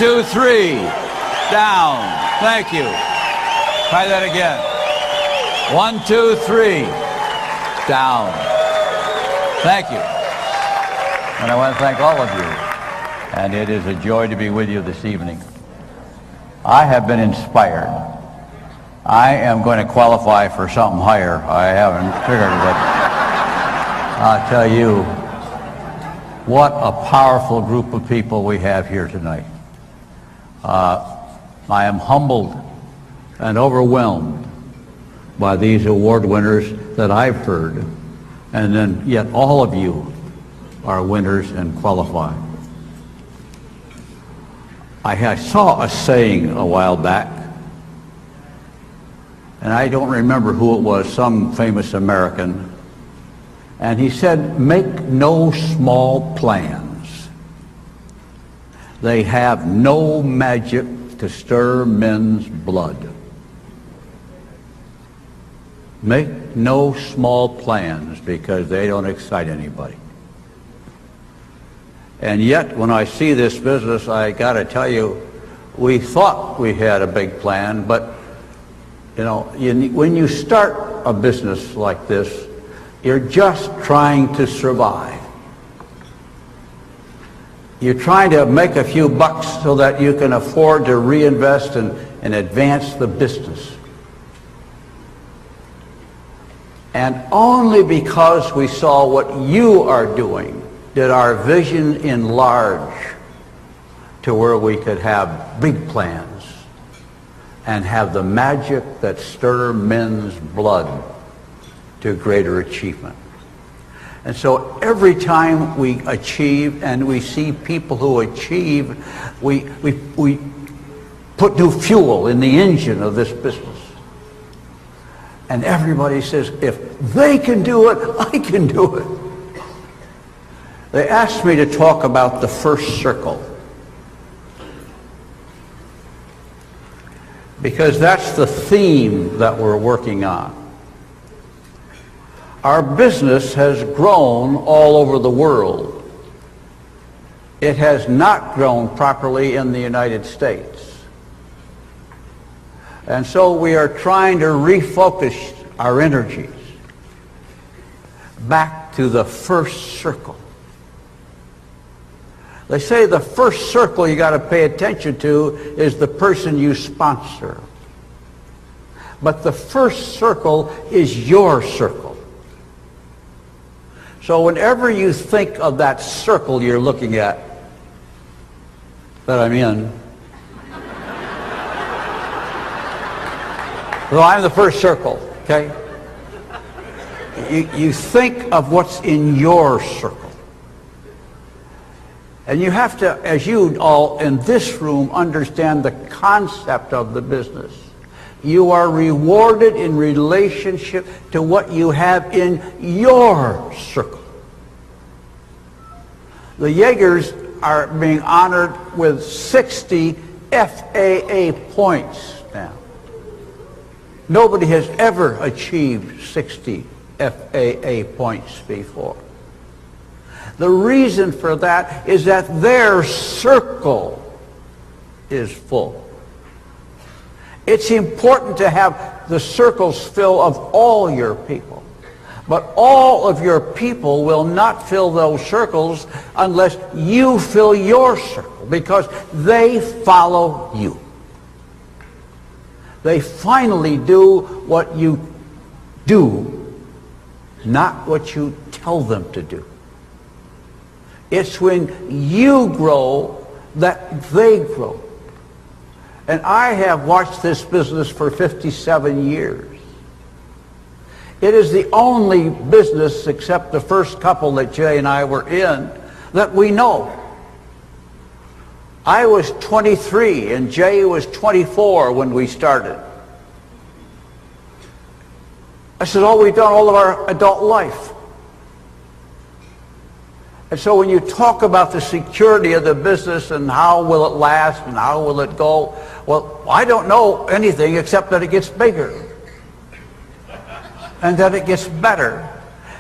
2, 3. Down. Thank you. Try that again. 1, 2, 3. Down. Thank you. And I want to thank all of you. And it is a joy to be with you this evening. I have been inspired. I am going to qualify for something higher. I haven't figured it, but I'll tell you, what a powerful group of people we have here tonight. I am humbled and overwhelmed by these award winners that I've heard, and then yet all of you are winners and qualify. I saw a saying a while back, and I don't remember who it was, some famous American, and he said, make no small plans. They have no magic to stir men's blood. Make no small plans because they don't excite anybody. And yet, when I see this business, I got to tell you, we thought we had a big plan, but you know, when you start a business like this, you're just trying to survive. You're trying to make a few bucks so that you can afford to reinvest and advance the business. And only because we saw what you are doing did our vision enlarge to where we could have big plans and have the magic that stir men's blood to greater achievement. And so every time we achieve and we see people who achieve, we put new fuel in the engine of this business. And everybody says, if they can do it, I can do it. They asked me to talk about the first circle, because that's the theme that we're working on. Our business has grown all over the world. It has not grown properly in the United States. And so we are trying to refocus our energies back to the first circle. They say the first circle you got to pay attention to is the person you sponsor. But the first circle is your circle. So whenever you think of that circle you're looking at, that I'm in, so I'm the first circle, okay? You think of what's in your circle. And you have to, as you all in this room understand the concept of the business, you are rewarded in relationship to what you have in your circle. The Jaegers are being honored with 60 FAA points now. Nobody has ever achieved 60 FAA points before. The reason for that is that their circle is full. It's important to have the circles full of all your people. But all of your people will not fill those circles unless you fill your circle, because they follow you. They finally do what you do, not what you tell them to do. It's when you grow that they grow. And I have watched this business for 57 years. It is the only business, except the first couple that Jay and I were in, that we know. I was 23 and Jay was 24 when we started. I said, oh, we've done all of our adult life. And so when you talk about the security of the business and how will it last and how will it go, well, I don't know anything except that it gets bigger and that it gets better.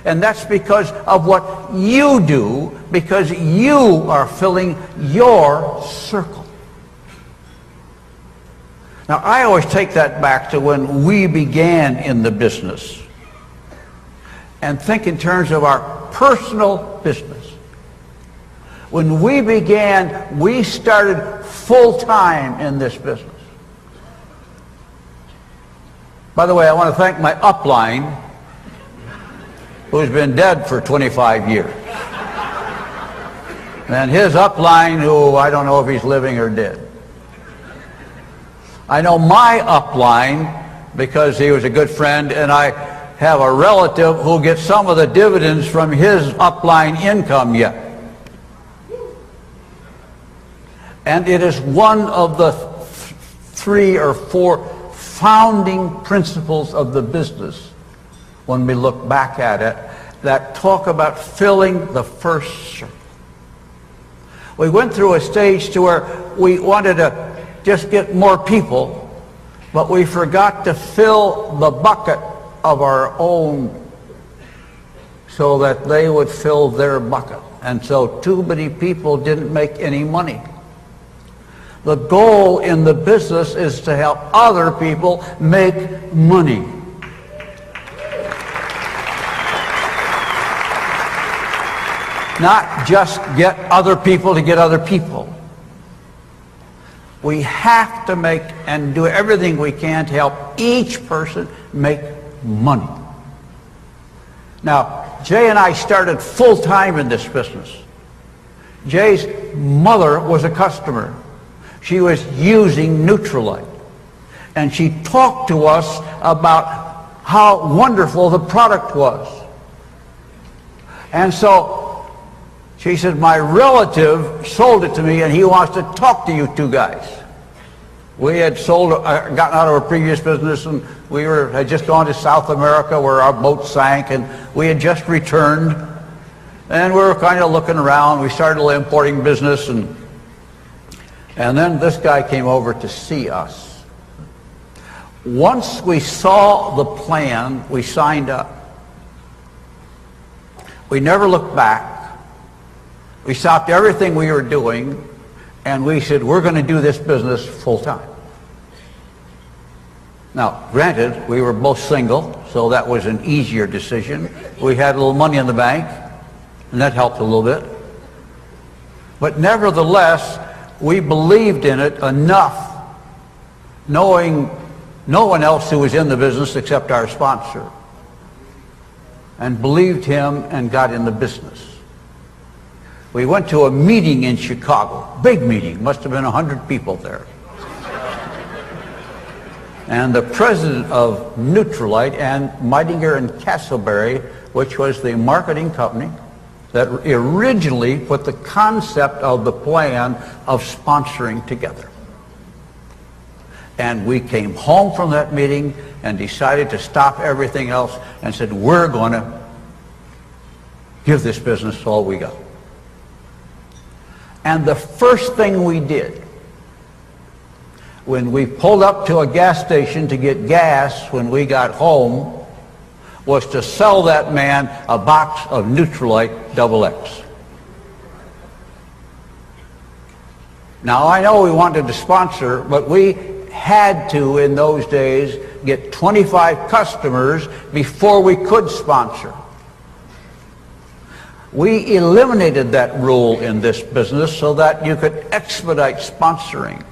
And that's because of what you do, because you are filling your circle. Now, I always take that back to when we began in the business and think in terms of our personal business. When we began, we started full-time in this business. By the way, I want to thank my upline, who's been dead for 25 years. And his upline, who I don't know if he's living or dead. I know my upline because he was a good friend, and I have a relative who gets some of the dividends from his upline income yet. And it is one of the 3 or 4 founding principles of the business, when we look back at it, that talk about filling the first circle. We went through a stage to where we wanted to just get more people, but we forgot to fill the bucket of our own so that they would fill their bucket. And so too many people didn't make any money. The goal in the business is to help other people make money. Not just get other people to get other people. We have to make and do everything we can to help each person make money. Now, Jay and I started full-time in this business. Jay's mother was a customer. She was using Nutrilite. And she talked to us about how wonderful the product was. And so she said, my relative sold it to me and he wants to talk to you 2 guys. We had gotten out of our previous business, and we had just gone to South America where our boat sank, and we had just returned. And we were kind of looking around. We started an importing business, and then this guy came over to see us. Once we saw the plan, we signed up. We never looked back. We stopped everything we were doing, and we said, we're going to do this business full-time. Now, granted, we were both single, so that was an easier decision. We had a little money in the bank, and that helped a little bit. But nevertheless, we believed in it enough, knowing no one else who was in the business except our sponsor, and believed him and got in the business. We went to a meeting in Chicago, big meeting, must have been 100 people there. And the president of Nutrilite and Meitinger and Castleberry, which was the marketing company that originally put the concept of the plan of sponsoring together. And we came home from that meeting and decided to stop everything else and said, we're going to give this business all we got. And the first thing we did when we pulled up to a gas station to get gas when we got home was to sell that man a box of Nutrilite XX. Now, I know we wanted to sponsor, but we had to, in those days, get 25 customers before we could sponsor. We eliminated that rule in this business so that you could expedite sponsoring.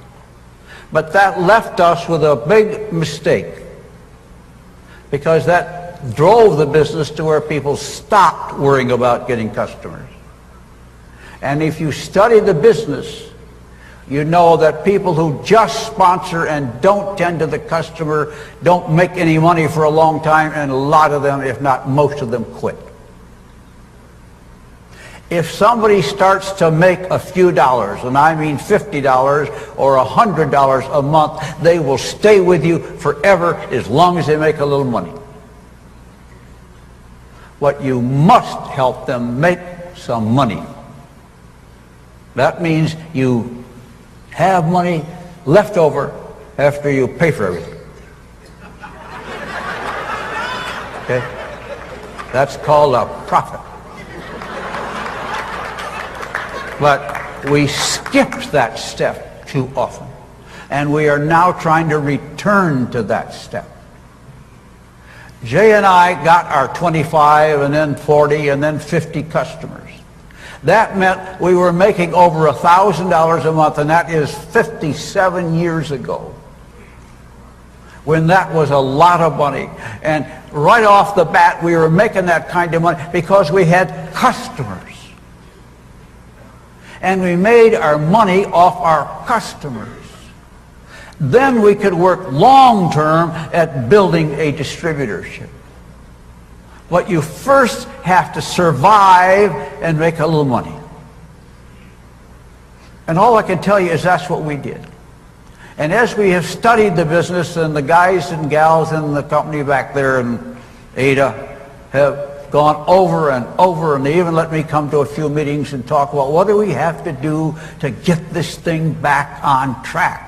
But that left us with a big mistake, because that drove the business to where people stopped worrying about getting customers. And if you study the business, you know that people who just sponsor and don't tend to the customer don't make any money for a long time, and a lot of them, if not most of them, quit. If somebody starts to make a few dollars, and I mean $50 or $100 a month, they will stay with you forever as long as they make a little money. But you must help them make some money. That means you have money left over after you pay for everything. Okay? That's called a profit. But we skipped that step too often. And we are now trying to return to that step. Jay and I got our 25 and then 40 and then 50 customers. That meant we were making over $1,000 a month, and that is 57 years ago, when that was a lot of money. And right off the bat, we were making that kind of money because we had customers. And we made our money off our customers. Then we could work long-term at building a distributorship. But you first have to survive and make a little money. And all I can tell you is that's what we did. And as we have studied the business, and the guys and gals in the company back there in Ada have gone over and over, and they even let me come to a few meetings and talk about what do we have to do to get this thing back on track.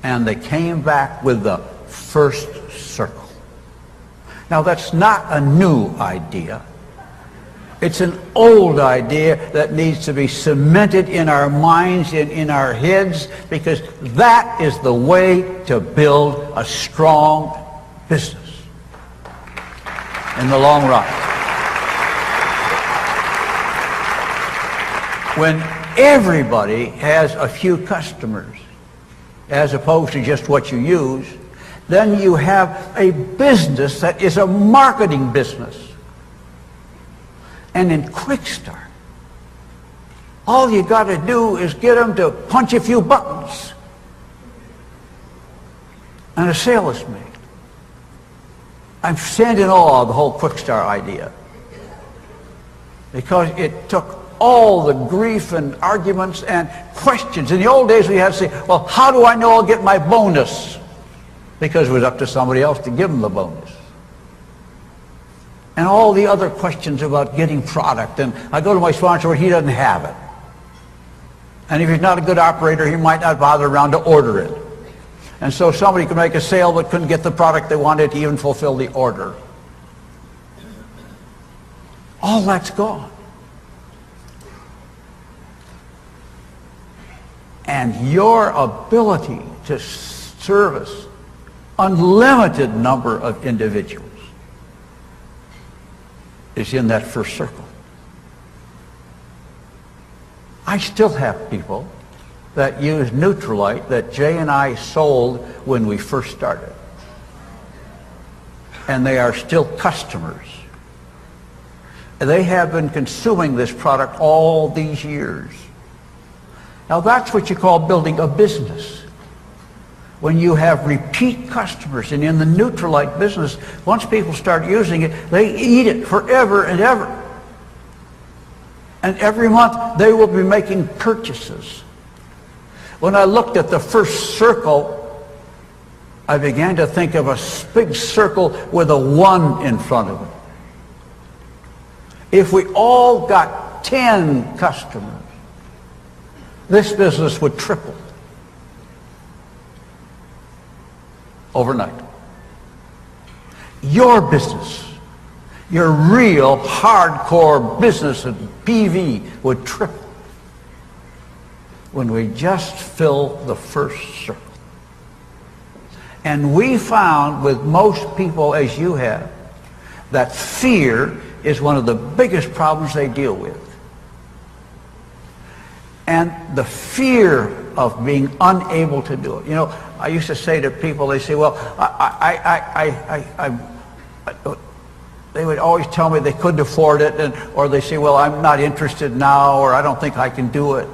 And they came back with the first circle. Now, that's not a new idea. It's an old idea that needs to be cemented in our minds and in our heads, because that is the way to build a strong business in the long run. When everybody has a few customers, as opposed to just what you use, then you have a business that is a marketing business. And in Quick Start, all you got to do is get them to punch a few buttons, and a sale is made. I'm standing in awe of the whole Quick Start idea, because it took all the grief and arguments and questions. In the old days, we had to say, well, how do I know I'll get my bonus? Because it was up to somebody else to give them the bonus. And all the other questions about getting product. And I go to my sponsor, he doesn't have it. And if he's not a good operator, he might not bother around to order it. And so somebody could make a sale but couldn't get the product they wanted to even fulfill the order. All that's gone. And your ability to service unlimited number of individuals is in that first circle. I still have people that use Neutralite that Jay and I sold when we first started. And they are still customers. They have been consuming this product all these years. Now that's what you call building a business. When you have repeat customers, and in the Neutralite business, once people start using it, they eat it forever and ever. And every month they will be making purchases. When I looked at the first circle, I began to think of a big circle with a 1 in front of it. If we all got 10 customers, this business would triple overnight. Your business, your real hardcore business and PV would triple when we just fill the first circle. And we found with most people, as you have, that fear is one of the biggest problems they deal with. And the fear of being unable to do it. You know, I used to say to people, they say, well, they would always tell me they couldn't afford it, or they say, well, I'm not interested now, or I don't think I can do it.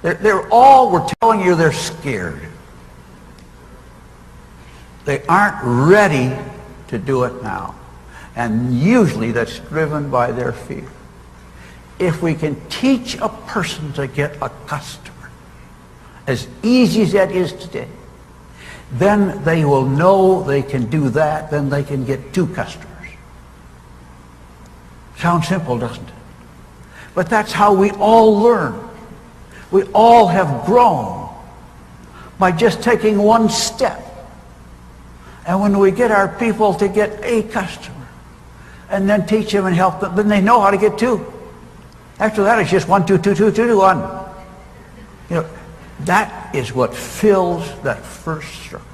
They're all, we're telling you they're scared. They aren't ready to do it now. And usually that's driven by their fear. If we can teach a person to get a customer, as easy as that is today, then they will know they can do that, then they can get 2 customers. Sounds simple, doesn't it? But that's how we all learn. We all have grown by just taking one step. And when we get our people to get a customer, and then teach them and help them, then they know how to get 2. After that, it's just 1, 2, 2, 2, 2, 1. You know, that that is what fills that first circle.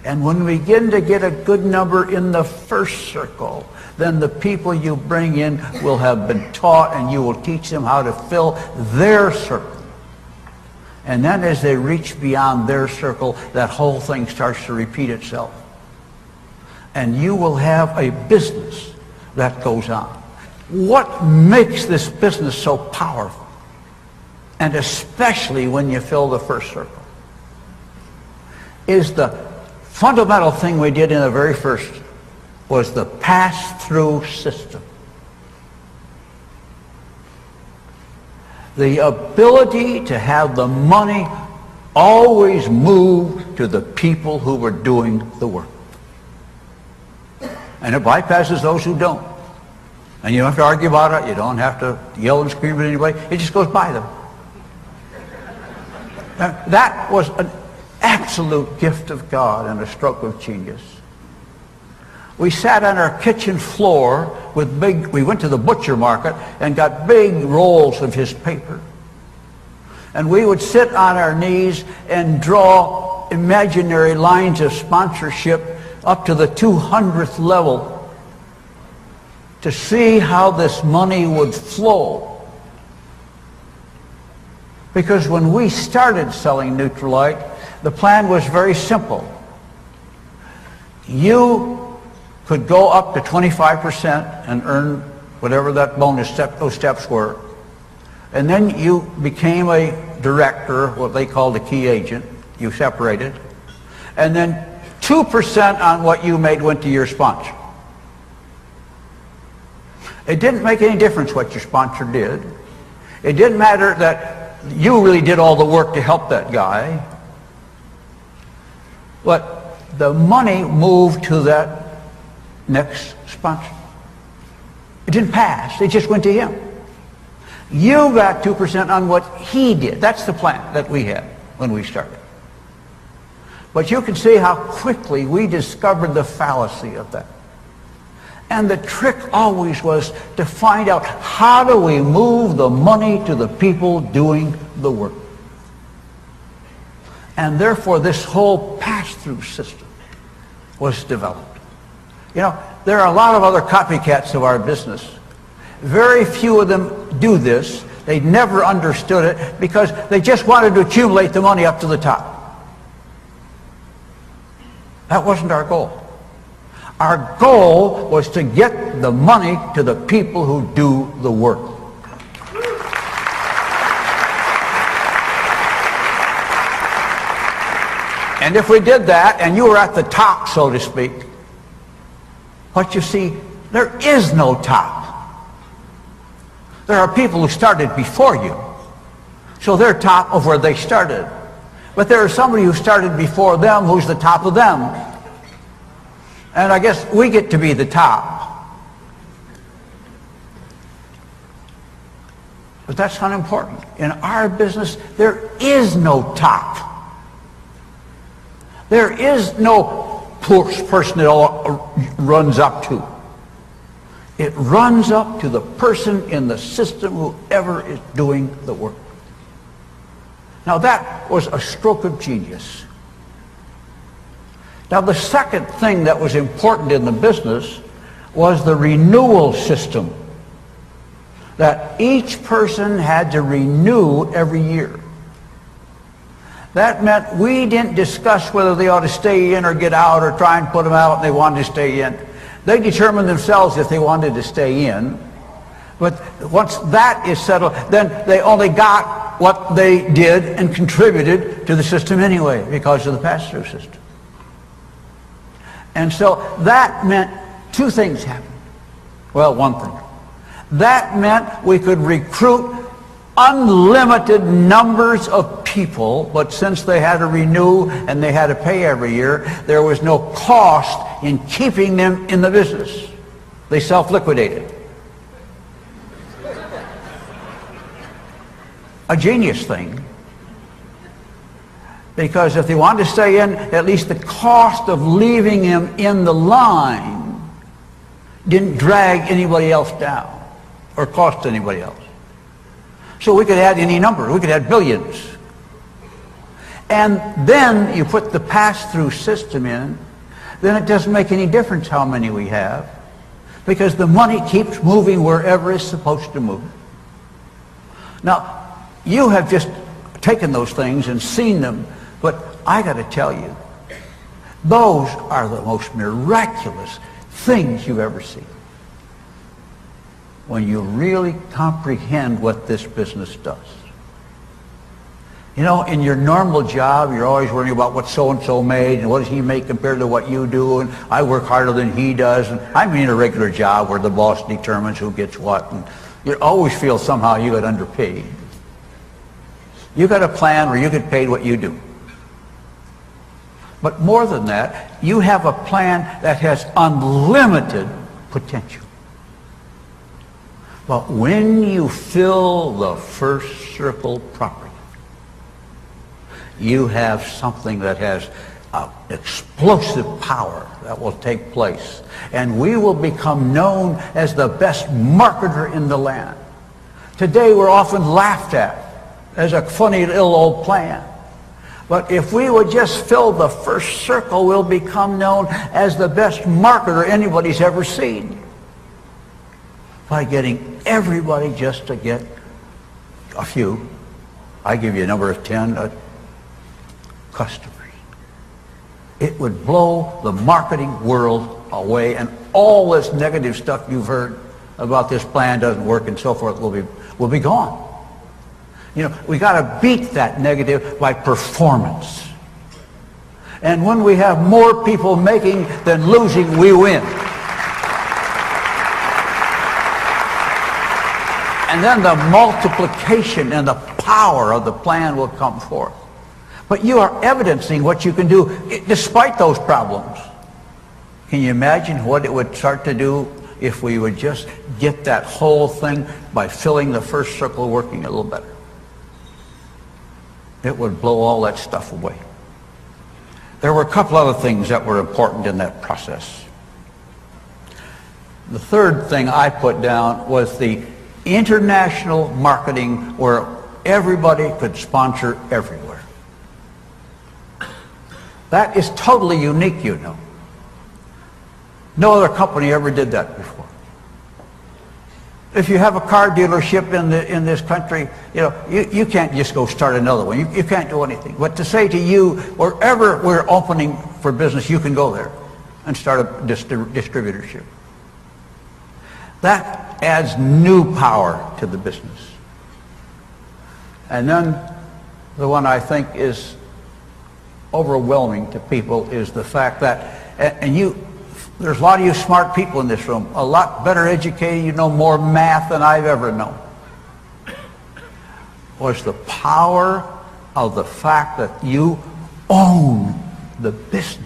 And when we begin to get a good number in the first circle, then the people you bring in will have been taught, and you will teach them how to fill their circle. And then as they reach beyond their circle, that whole thing starts to repeat itself. And you will have a business that goes on. What makes this business so powerful? And especially when you fill the first circle, is the fundamental thing we did in the very first was the pass-through system. The ability to have the money always move to the people who were doing the work. And it bypasses those who don't. And you don't have to argue about it. You don't have to yell and scream at anybody. It just goes by them. Now, that was an absolute gift of God and a stroke of genius. We sat on our kitchen floor with we went to the butcher market and got big rolls of his paper. And we would sit on our knees and draw imaginary lines of sponsorship up to the 200th level to see how this money would flow. Because when we started selling Neutralite, the plan was very simple. You could go up to 25% and earn whatever that bonus those steps were. And then you became a director, what they called a key agent. You separated. And then 2% on what you made went to your sponsor. It didn't make any difference what your sponsor did. It didn't matter that you really did all the work to help that guy. But the money moved to that next sponsor. It didn't pass. It just went to him. You got 2% on what he did. That's the plan that we had when we started. But you can see how quickly we discovered the fallacy of that. And the trick always was to find out, how do we move the money to the people doing the work? And therefore this whole pass-through system was developed. You know, there are a lot of other copycats of our business. Very few of them do this. They never understood it because they just wanted to accumulate the money up to the top. That wasn't our goal. Our goal was to get the money to the people who do the work. And if we did that, and you were at the top, so to speak, but you see, there is no top. There are people who started before you, so they're top of where they started. But there is somebody who started before them who's the top of them. And I guess we get to be the top. But that's not important. In our business, there is no top. There is no person it all runs up to. It runs up to the person in the system, whoever is doing the work. Now that was a stroke of genius. Now the second thing that was important in the business was the renewal system. That each person had to renew every year. That meant we didn't discuss whether they ought to stay in or get out or try and put them out and they wanted to stay in. They determined themselves if they wanted to stay in. But once that is settled, then they only got what they did and contributed to the system anyway because of the pass-through system. And so that meant two things happened. Well, one thing. That meant we could recruit unlimited numbers of people, but since they had to renew and they had to pay every year, there was no cost in keeping them in the business. They self-liquidated. A genius thing. Because if they wanted to stay in, at least the cost of leaving him in the line didn't drag anybody else down or cost anybody else. So we could add any number. We could add billions. and then you put the pass-through system in, then it doesn't make any difference how many we have, because the money keeps moving wherever it's supposed to move. Now, you have just taken those things and seen them, but I got to tell you, those are the most miraculous things you've ever seen. When you really comprehend what this business does. You know, in your normal job, you're always worrying about what so-and-so made and what does he make compared to what you do, and I work harder than he does. And I mean a regular job where the boss determines who gets what, and you always feel somehow you got underpaid. You got a plan where you get paid what you do. But more than that, you have a plan that has unlimited potential. But when you fill the first circle properly, you have something that has explosive power that will take place. And we will become known as the best marketer in the land. Today we're often laughed at as a funny little old plan. But if we would just fill the first circle, we'll become known as the best marketer anybody's ever seen. By getting everybody just to get a few. I give you a number of 10 customers. It would blow the marketing world away, and all this negative stuff you've heard about this plan doesn't work and so forth will be gone. You know, we got to beat that negative by performance. And when we have more people making than losing, we win. And then the multiplication and the power of the plan will come forth. But you are evidencing what you can do despite those problems. Can you imagine what it would start to do if we would just get that whole thing by filling the first circle working a little better? It would blow all that stuff away. There were a couple other things that were important in that process. The third thing I put down was the international marketing where everybody could sponsor everywhere. That is totally unique, you know. No other company ever did that before. If you have a car dealership in this country, you know, you can't just go start another one. You can't do anything. But to say to you, wherever we're opening for business, you can go there and start a distributorship. That adds new power to the business. And then the one I think is overwhelming to people is the fact that, there's a lot of you smart people in this room, a lot better educated, you know more math than I've ever known, was the power of the fact that you own the business.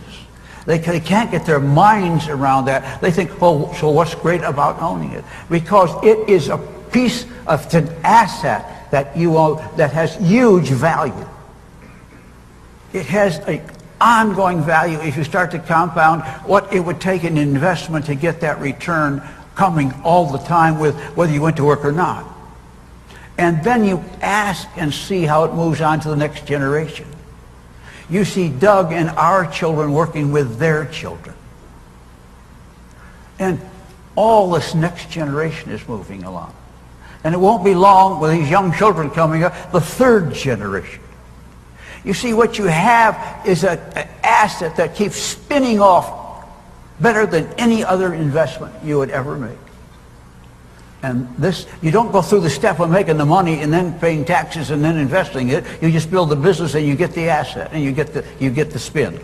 They can't get their minds around that. They think, oh, so what's great about owning it? Because it is a piece of an asset that you own that has huge value. It has an ongoing value if you start to compound what it would take an investment to get that return coming all the time with whether you went to work or not. And then you ask and see how it moves on to the next generation. You see Doug and our children working with their children. And all this next generation is moving along. And it won't be long with these young children coming up, the third generation. You see, what you have is an asset that keeps spinning off better than any other investment you would ever make. And this, you don't go through the step of making the money and then paying taxes and then investing it. You just build the business and you get the asset and you get the spin.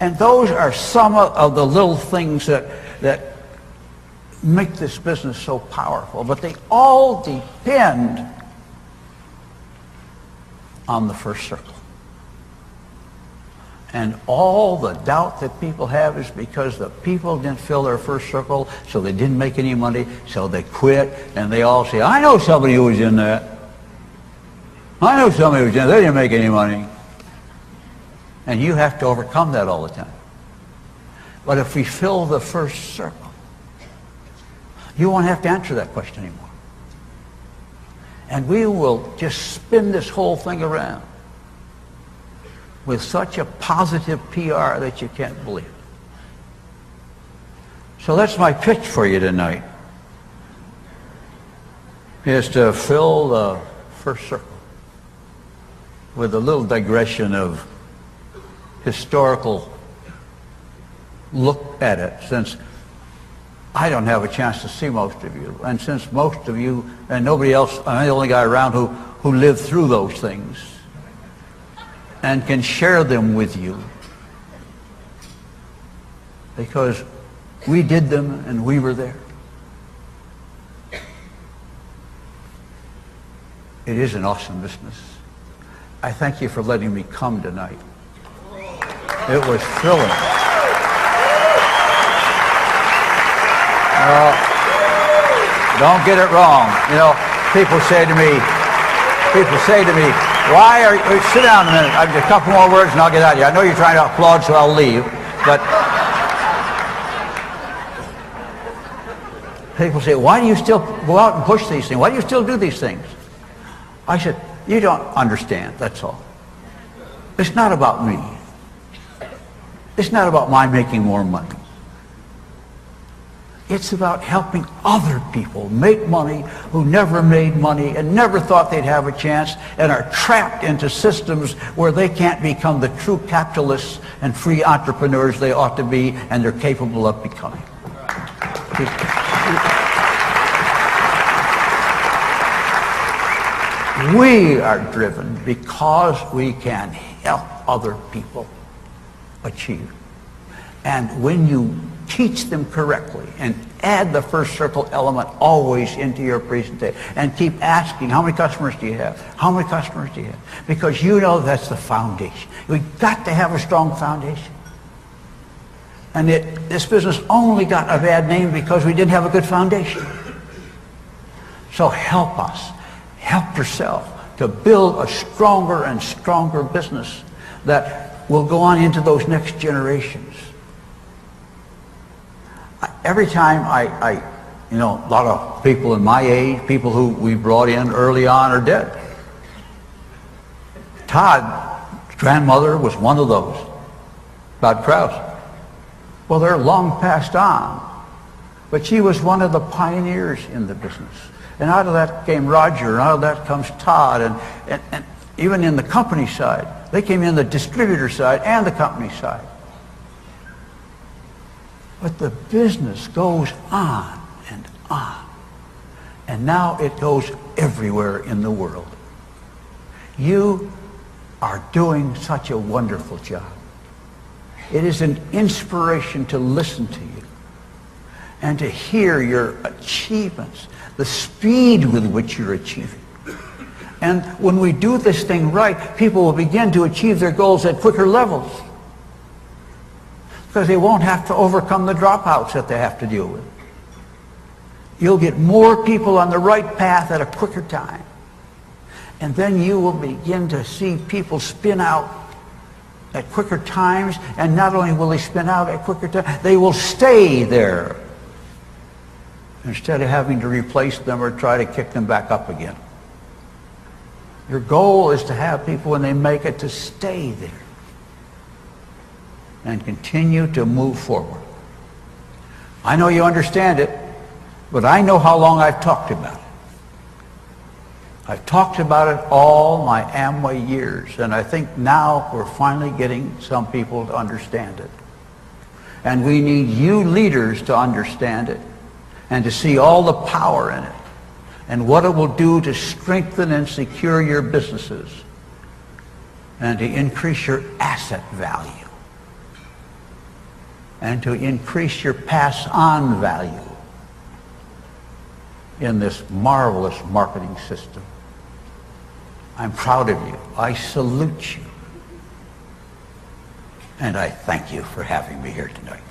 And those are some of the little things that make this business so powerful. But they all depend on the first circle. And all the doubt that people have is because the people didn't fill their first circle, so they didn't make any money, so they quit, and they all say, I know somebody who was in that. I know somebody who was in that. They didn't make any money. And you have to overcome that all the time. But if we fill the first circle, you won't have to answer that question anymore. And we will just spin this whole thing around with such a positive PR that you can't believe it. So that's my pitch for you tonight, is to fill the first circle with a little digression of historical look at it, since I don't have a chance to see most of you, and since most of you and nobody else, I'm the only guy around who lived through those things and can share them with you, because we did them and we were there. It is an awesome business. I thank you for letting me come tonight. It was thrilling. Don't get it wrong. You know, people say to me, why are you, sit down a minute, I've got a couple more words and I'll get out of here. I know you're trying to applaud, so I'll leave, but people say, why do you still go out and push these things? Why do you still do these things? I said, you don't understand, that's all. It's not about me. It's not about my making more money. It's about helping other people make money who never made money and never thought they'd have a chance and are trapped into systems where they can't become the true capitalists and free entrepreneurs they ought to be and they're capable of becoming. We are driven because we can help other people achieve. And when you teach them correctly and add the first circle element always into your presentation and keep asking, how many customers do you have? How many customers do you have? Because you know that's the foundation. We've got to have a strong foundation. And this business only got a bad name because we didn't have a good foundation. So help us. Help yourself to build a stronger and stronger business that will go on into those next generations. Every time you know, a lot of people in my age, people who we brought in early on are dead. Todd's grandmother was one of those, Todd Krause. Well, they're long passed on, but she was one of the pioneers in the business. And out of that came Roger, and out of that comes Todd, and even in the company side. They came in the distributor side and the company side. But the business goes on and on. And now it goes everywhere in the world. You are doing such a wonderful job. It is an inspiration to listen to you and to hear your achievements, the speed with which you're achieving. And when we do this thing right, people will begin to achieve their goals at quicker levels, because they won't have to overcome the dropouts that they have to deal with. You'll get more people on the right path at a quicker time. And then you will begin to see people spin out at quicker times, and not only will they spin out at quicker times, they will stay there instead of having to replace them or try to kick them back up again. Your goal is to have people, when they make it, to stay there and continue to move forward. I know you understand it, but I know how long I've talked about it. I've talked about it all my Amway years, and I think now we're finally getting some people to understand it. And we need you leaders to understand it and to see all the power in it and what it will do to strengthen and secure your businesses and to increase your asset value and to increase your pass-on value in this marvelous marketing system. I'm proud of you. I salute you. And I thank you for having me here tonight.